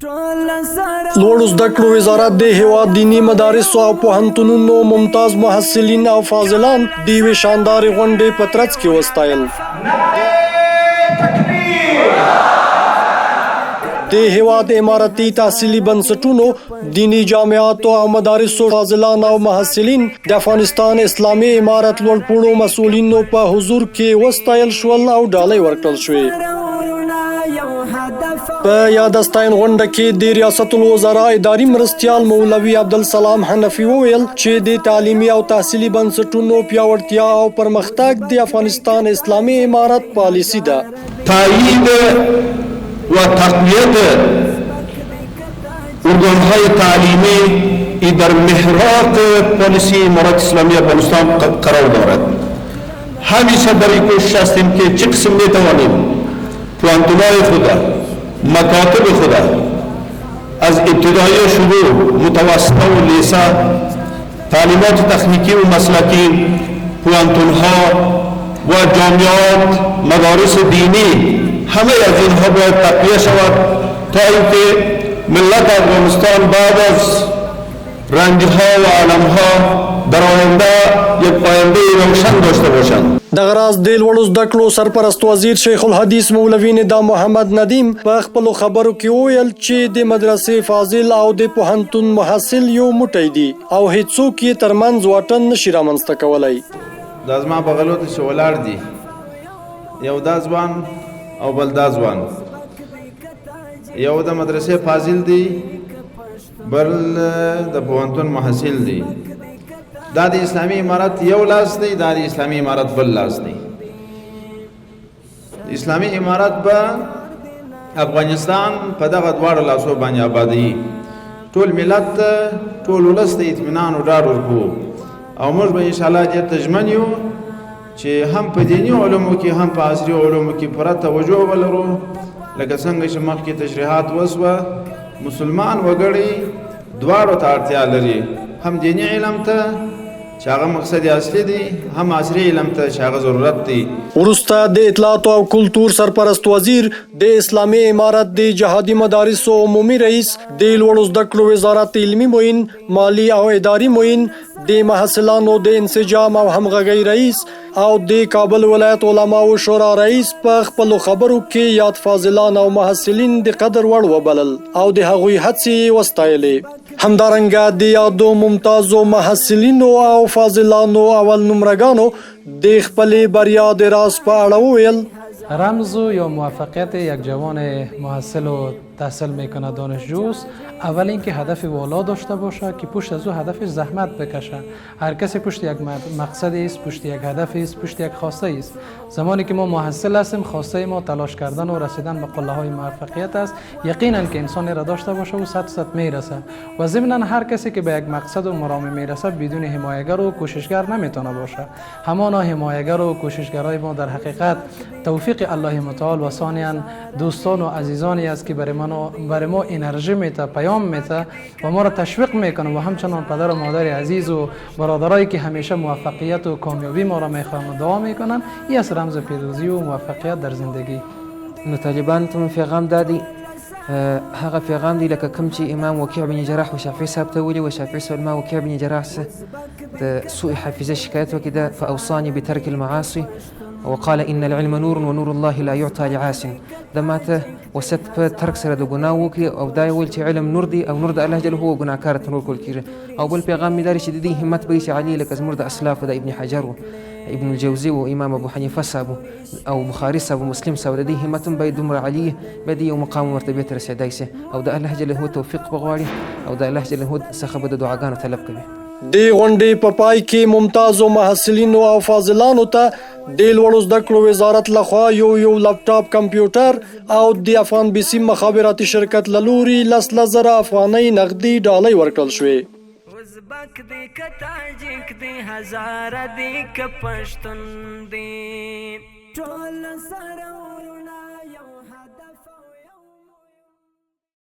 لوړو زده کړو وزارت د هیواد دینی مدارسو او پوهنتونونو ممتاز محصلین او فاضلان د یوې شاندارې غونډې په ترڅ کې وستایل. د هیواد امارتي تحصیلي بنسټونو، دینی جامعاتو او مدارسو فاضلان او محصلین د افغانستان اسلامي امارت لوړپوړو مسؤلینو په حضور کې وستایل شول او ډالۍ ورکړل شوې. په یادستاین غونډه کې د ریاست الوزرا اداري مرستیال مولوي عبدالسلام حنفي وویل چې د تعلیمي او تحصیلي بنسټونو پیاوړتیا او پرمختګ د افغانستان اسلامي امارت پالیسی ده. تایید و تقویت ارگان‌های تعلیمی در محراق پالیسی امارت اسلامی افغانستان قرار دارد. همیشه در این کوشش هستیم که چه قسم میتوانیم پوهنتون‌های خود، مکاتب خود از ابتدایی شروع، متوسطه و لیسه، تعلیمات تکنیکی و مسلکی، پوهنتون‌ها و جامعات، مدارس دینی، همه از اینها باید تقویه شود تا اینکه ملت افغانستان بعد از رنجها و علمها در آینده یک آینده روشن داشته باشند. دغه راز د لوړو زده کړو سرپرست وزیر شیخ الحدیث مولوي ندا محمد ندیم په خپلو خبرو کې وویل چې د مدرسې فاضل او د پوهنتون محصل یو موټی دي او هیڅوک یې ترمنځ واټن نشي رامنځته کولی. دا زما بغلو ته چې ولاړ دي، یو دا ځوان او بل دا ځوان، یو د مدرسې فاضل دی، بل د پوهنتون محصل دی. دا د اسلامي امارت یو لاس دی، دا د اسلامي امارت بل لاس دی. اسلامي امارت به افغانستان په دغه دواړو لاسو باندې آبادوي. ټول ملت ته، ټول ولس ته اطمینان او ډاډ ورکوو او موږ به انشاءالله دې ته ژمن یو چې هم په دیني علومو کې هم په عصري علومو کې پوره توجه ولرو. لکه څنګه چې مخکې تشریحات وسوه، مسلمان وګړي دواړو ته اړتیا لري، هم دیني علم ته چې هغه مقصد اصلي دی، هم عصري علم ته چې هغه ضرورت دی. وروسته د اطلاعاتو او کلتور سرپرست وزیر، د اسلامي امارت د جهادي مدارسو عمومي رئیس، د لوړو زده کړو وزارت علمي معین، مالی او اداري معین، د محصلانو د انسجام او همغږۍ رئیس او د کابل ولایت علماو شورا رئیس په خپلو خبرو کې یاد فاضلان او محصلین د قدر وړ وبلل او د هغوی هڅې وستایلې. همدارنګه د یادو ممتازو محصلینو او فاضلانو اول نمرگانو د خپلې بریا د راز په اړه وویل. رمز یا موفقیت یک جوان محصل و تحصیل میکنه دانشجوست، اول اینکه هدف والا داشته باشه که پشت از او هدفش زحمت بکشه. هر کسی پشت یک مقصدی است، پشت یک هدفی است، پشت یک خواسته است. زمانی که ما محصل هستیم، خواسته ما تلاش کردن و رسیدن به قله های موفقیت است. یقینا که انسانی را داشته باشه و 100% میرسه. و ضمنا هر کسی که به یک مقصد و مرام میرسه بدون حمایتگر و کوششگر نمیتونه باشه. همانا حمایتگر و کوششگرای ما در حقیقت توفیق الله متعال و ثانیا دوستان و عزیزانی است که برای ما انرژی میده، پیام میده و ما را تشویق میکنه و همچنان پدر و مادر عزیز و برادرایی که همیشه موفقیت و کامیابی ما را میخواهند دعا میکنن. این است رمز پیروزی و موفقیت در زندگی. نو طالبان ته پیغام دادی، هغه پیغام دی لکه کوم چې امام وکیع بن جراح و شافعي صاحب ته ویلي و شافعي صاحب ما وکیع بن جراح د سوء حافظه شکایت وکړي ده، فاوصاني بترك المعاصي وقال ان العلم نور ونور الله لا يعطى لعاص. د ماته وسط په ترک سره د ګناه وکړي او دا ویل چې علم نور دی او نور د الله جل هو ګناهکار ته نور کول کیږي. او بل پیغام می داري چې د دې همت به چې علي لکه زموږ د اسلاف د ابن حجر و ابن الجوزي و امام ابو حنیفه صاحب او بخاري صاحب و مسلم صاحب د دې همت به دومره عالي به د یو مقام مرتبه ته رسیدای شي او د الله جل هو توفیق بغواړي او د الله جل هو څخه به د دعاګانو طلب کوي. د غونډې په پای کې ممتازو محصلینو او فاضلانو ته د لوړو زده کړو وزارت لخوا یو لپټاپ کمپیوټر او د افغان بي سي مخابراتي شرکت له لوري 10,000 افغانۍ نغدي ډالۍ ورکړل شوې. ازبک دی که تاجک دی هزاره دی که پښتون دی ټول سره